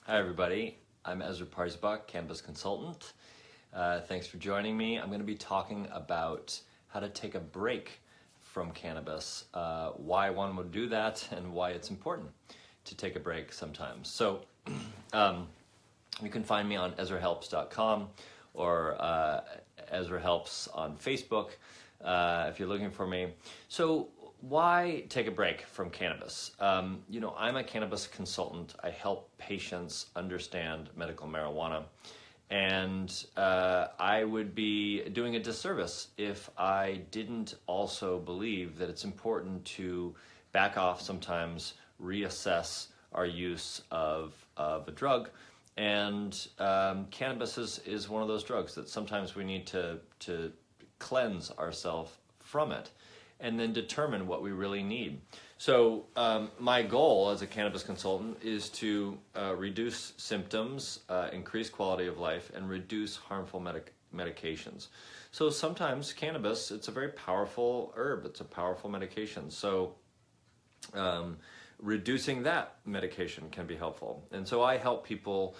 Hi everybody, I'm Ezra Cannabis consultant. Thanks for joining me. I'm going to be talking about how to take a break from cannabis, why one would do that, and why it's important to take a break sometimes. So you can find me on EzraHelps.com or Ezra Helps on Facebook if you're looking for me. So why take a break from cannabis? I'm a cannabis consultant. I help patients understand medical marijuana. And I would be doing a disservice if I didn't also believe that it's important to back off sometimes, reassess our use of a drug. And cannabis is one of those drugs that sometimes we need to cleanse ourselves from it and then determine what we really need. So my goal as a cannabis consultant is to reduce symptoms, increase quality of life, and reduce harmful medications. So sometimes cannabis, it's a very powerful herb, it's a powerful medication. So reducing that medication can be helpful. And so I help people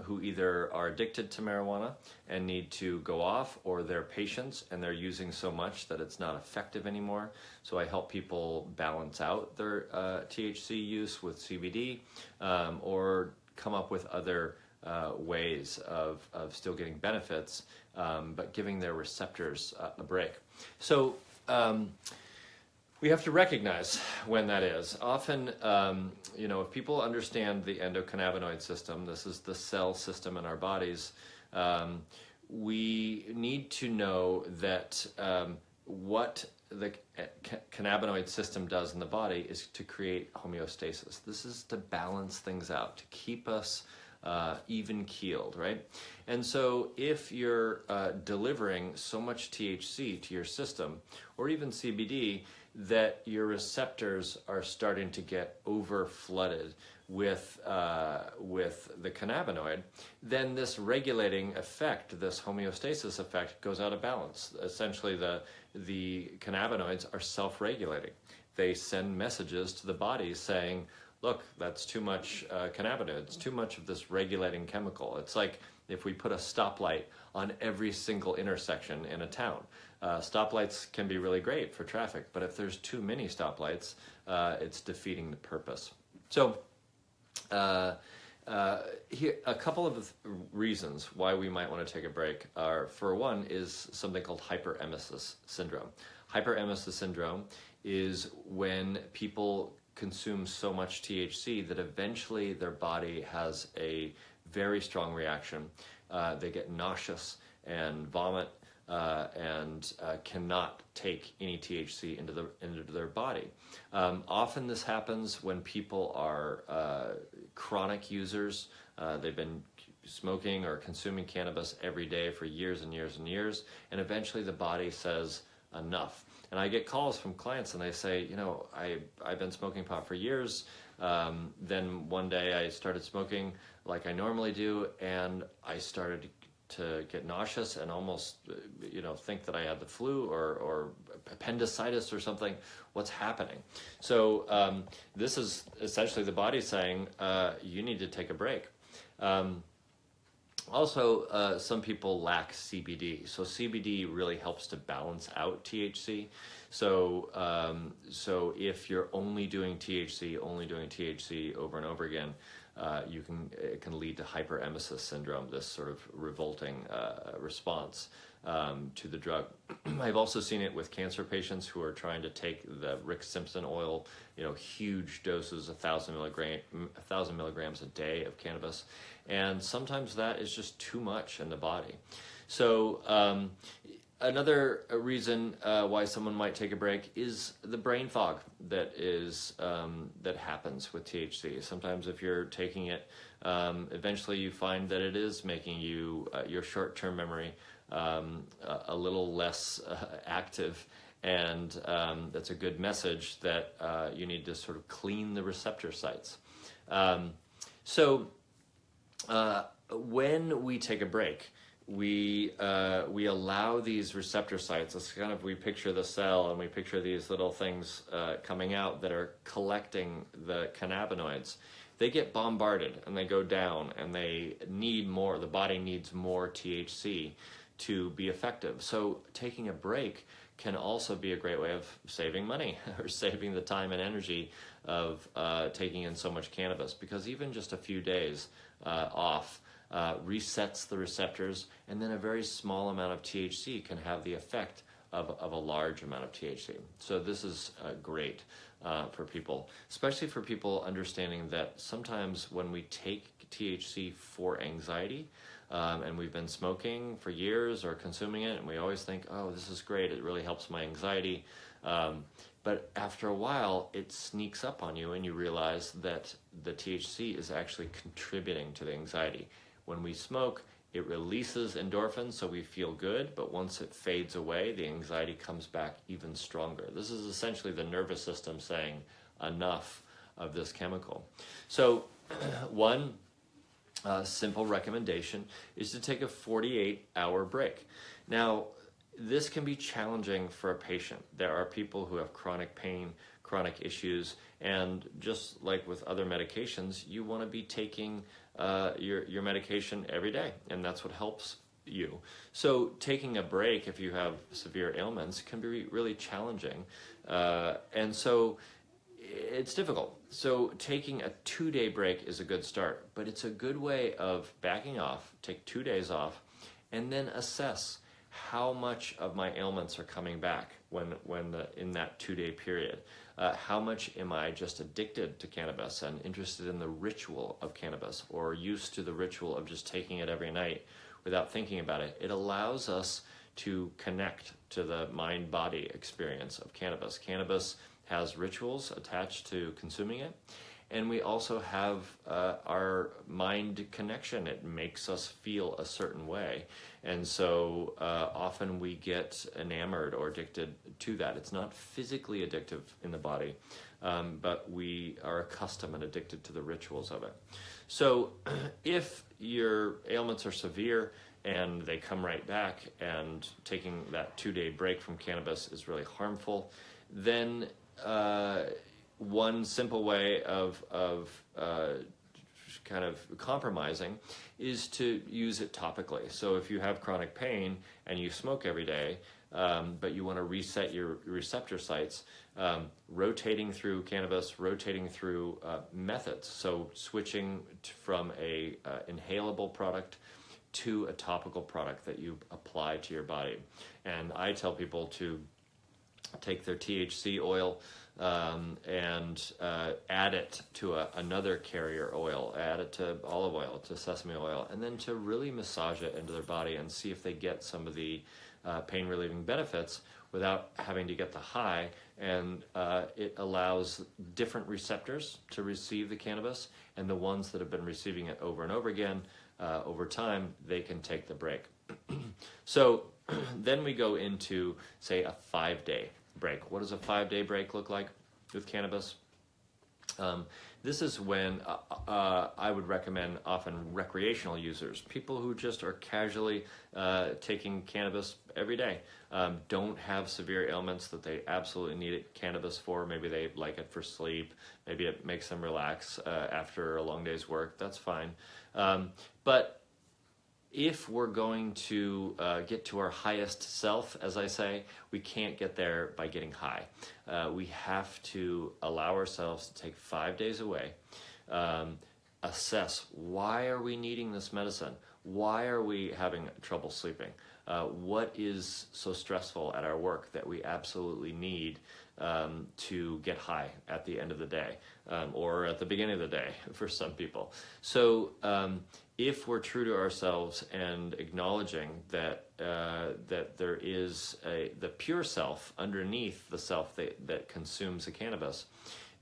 who either are addicted to marijuana and need to go off, or they're patients and they're using so much that it's not effective anymore. So I help people balance out their THC use with CBD or come up with other ways of still getting benefits, but giving their receptors a break. So we have to recognize when that is. Often, if people understand the endocannabinoid system, this is the cell system in our bodies, we need to know that what the cannabinoid system does in the body is to create homeostasis. This is to balance things out, to keep us even keeled, right? And so if you're delivering so much THC to your system, or even CBD, that your receptors are starting to get over flooded with the cannabinoid, then this regulating effect, this homeostasis effect, goes out of balance. Essentially, the cannabinoids are self-regulating. They send messages to the body saying, look, that's too much cannabinoids, too much of this regulating chemical. It's like if we put a stoplight on every single intersection in a town. Stoplights can be really great for traffic, but if there's too many stoplights, it's defeating the purpose. So here, a couple of reasons why we might want to take a break are, for one, is something called hyperemesis syndrome. Hyperemesis syndrome is when people consume so much THC that eventually their body has a very strong reaction. They get nauseous and vomit and cannot take any THC into their body. Often this happens when people are chronic users. They've been smoking or consuming cannabis every day for years and years and years, and eventually the body says enough. And I get calls from clients and they say, I've been smoking pot for years. Then one day I started smoking like I normally do, and I started to get nauseous and almost, think that I had the flu or appendicitis or something. What's happening? So this is essentially the body saying, you need to take a break. Also, some people lack CBD. So CBD really helps to balance out THC. So if you're only doing THC over and over again, it can lead to hyperemesis syndrome, this sort of revolting response to the drug. I've also seen it with cancer patients who are trying to take the Rick Simpson oil, huge doses, 1,000 milligrams a day of cannabis, and sometimes that is just too much in the body. So another reason why someone might take a break is the brain fog that happens with THC. Sometimes if you're taking it, eventually you find that it is making your short-term memory a little less active, and that's a good message that you need to sort of clean the receptor sites. When we take a break, we allow these receptor sites. It's kind of, we picture the cell and we picture these little things coming out that are collecting the cannabinoids, they get bombarded and they go down and they need more, the body needs more THC to be effective. So taking a break can also be a great way of saving money or saving the time and energy of taking in so much cannabis, because even just a few days off resets the receptors, and then a very small amount of THC can have the effect of a large amount of THC. So this is great for people, especially for people understanding that sometimes when we take THC for anxiety, and we've been smoking for years or consuming it, and we always think, oh, this is great, it really helps my anxiety. But after a while, it sneaks up on you and you realize that the THC is actually contributing to the anxiety. When we smoke, it releases endorphins, so we feel good, but once it fades away, the anxiety comes back even stronger. This is essentially the nervous system saying enough of this chemical. So one simple recommendation is to take a 48-hour break. Now, this can be challenging for a patient. There are people who have chronic pain, chronic issues, and just like with other medications, you want to be taking your medication every day, and that's what helps you. So taking a break if you have severe ailments can be really challenging, and so it's difficult. So taking a 2-day break is a good start, but it's a good way of backing off, take 2 days off, and then assess how much of my ailments are coming back in that 2-day period. How much am I just addicted to cannabis and interested in the ritual of cannabis, or used to the ritual of just taking it every night without thinking about it? It allows us to connect to the mind-body experience of cannabis. Cannabis has rituals attached to consuming it, and we also have our mind connection. It makes us feel a certain way, and so often we get enamored or addicted to that. It's not physically addictive in the body, but we are accustomed and addicted to the rituals of it. So if your ailments are severe and they come right back, and taking that 2-day break from cannabis is really harmful, then one simple way of kind of compromising is to use it topically. So if you have chronic pain and you smoke every day, but you want to reset your receptor sites, rotating through cannabis, rotating through methods. So switching from a inhalable product to a topical product that you apply to your body. And I tell people to take their THC oil and add it to another carrier oil, add it to olive oil, to sesame oil, and then to really massage it into their body and see if they get some of the pain relieving benefits without having to get the high. And it allows different receptors to receive the cannabis, and the ones that have been receiving it over and over again, over time, they can take the break. So then we go into, say, a 5-day break. What does a 5-day break look like with cannabis? This is when I would recommend often recreational users, people who just are casually taking cannabis every day, don't have severe ailments that they absolutely need cannabis for. Maybe they like it for sleep. Maybe it makes them relax after a long day's work. That's fine. But if we're going to get to our highest self, as I say, we can't get there by getting high. We have to allow ourselves to take 5 days away, assess why are we needing this medicine? Why are we having trouble sleeping? What is so stressful at our work that we absolutely need to get high at the end of the day, or at the beginning of the day for some people? So if we're true to ourselves and acknowledging that that there is the pure self underneath the self that consumes the cannabis,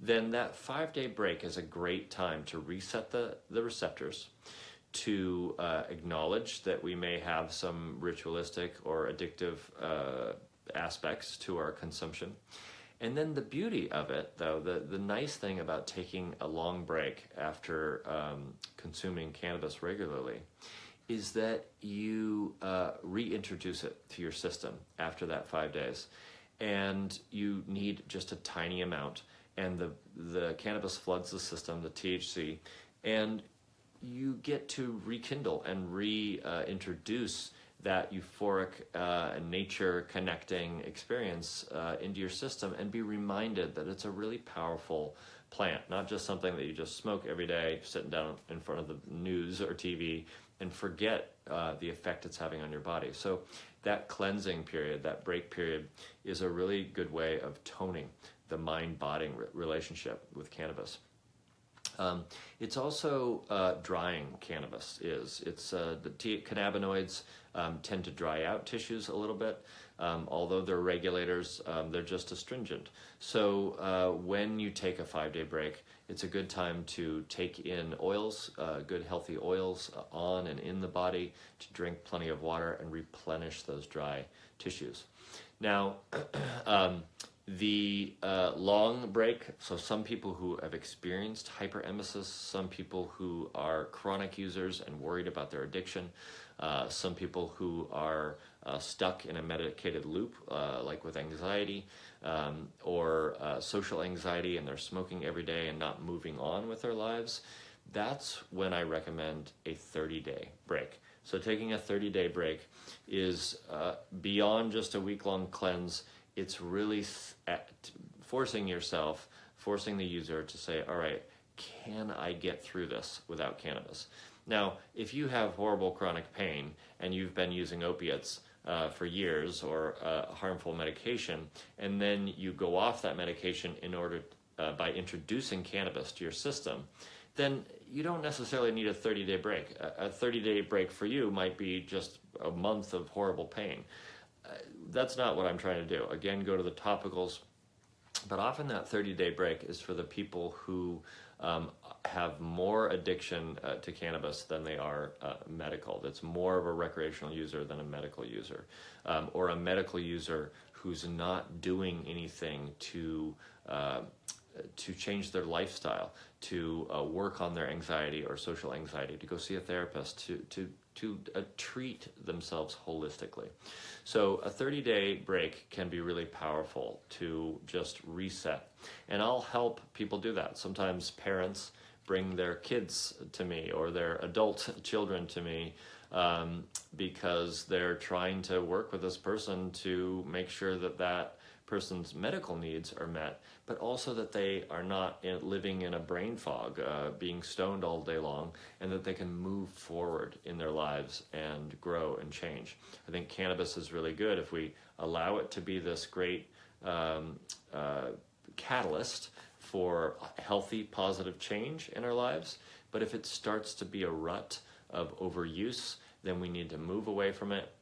then that 5-day break is a great time to reset the receptors, to acknowledge that we may have some ritualistic or addictive aspects to our consumption. And then the beauty of it, though, the nice thing about taking a long break after consuming cannabis regularly is that you reintroduce it to your system after that 5 days. And you need just a tiny amount. and the cannabis floods the system, the THC, and you get to rekindle and reintroduce that euphoric nature connecting experience into your system, and be reminded that it's a really powerful plant, not just something that you just smoke every day sitting down in front of the news or TV and forget the effect it's having on your body. So that cleansing period, that break period, is a really good way of toning the mind-body relationship with cannabis. It's also drying. Cannabis is. It's the cannabinoids tend to dry out tissues a little bit. Although they're regulators, they're just astringent. So when you take a 5-day break, it's a good time to take in oils, good healthy oils on and in the body, to drink plenty of water and replenish those dry tissues. Now, the long break, so some people who have experienced hyperemesis, some people who are chronic users and worried about their addiction, some people who are stuck in a medicated loop, like with anxiety or social anxiety, and they're smoking every day and not moving on with their lives, that's when I recommend a 30-day break. So taking a 30-day break is beyond just a week-long cleanse. It's really forcing the user to say, all right, can I get through this without cannabis? Now, if you have horrible chronic pain and you've been using opiates for years, or harmful medication, and then you go off that medication in order by introducing cannabis to your system, then you don't necessarily need a 30-day break. A 30-day break for you might be just a month of horrible pain. That's not what I'm trying to do. Again, go to the topicals. But often that 30-day break is for the people who have more addiction to cannabis than they are medical. That's more of a recreational user than a medical user, or a medical user who's not doing anything to change their lifestyle, to work on their anxiety or social anxiety, to go see a therapist, to treat themselves holistically. So a 30-day break can be really powerful to just reset. And I'll help people do that. Sometimes parents bring their kids to me, or their adult children to me, because they're trying to work with this person to make sure that that person's medical needs are met, but also that they are not living in a brain fog, being stoned all day long, and that they can move forward in their lives and grow and change. I think cannabis is really good if we allow it to be this great catalyst for healthy, positive change in our lives. But if it starts to be a rut of overuse, then we need to move away from it,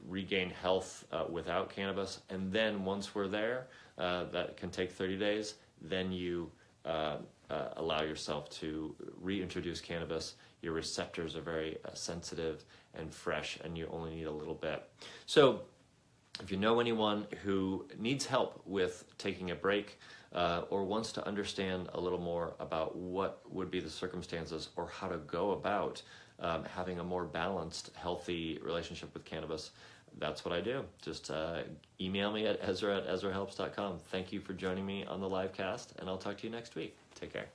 regain health without cannabis, and then once we're there, that can take 30 days, then you allow yourself to reintroduce cannabis. Your receptors are very sensitive and fresh, and you only need a little bit. So if you know anyone who needs help with taking a break, or wants to understand a little more about what would be the circumstances, or how to go about having a more balanced, healthy relationship with cannabis, that's what I do. Just email me at Ezra@EzraHelps.com. Thank you for joining me on the live cast, and I'll talk to you next week. Take care.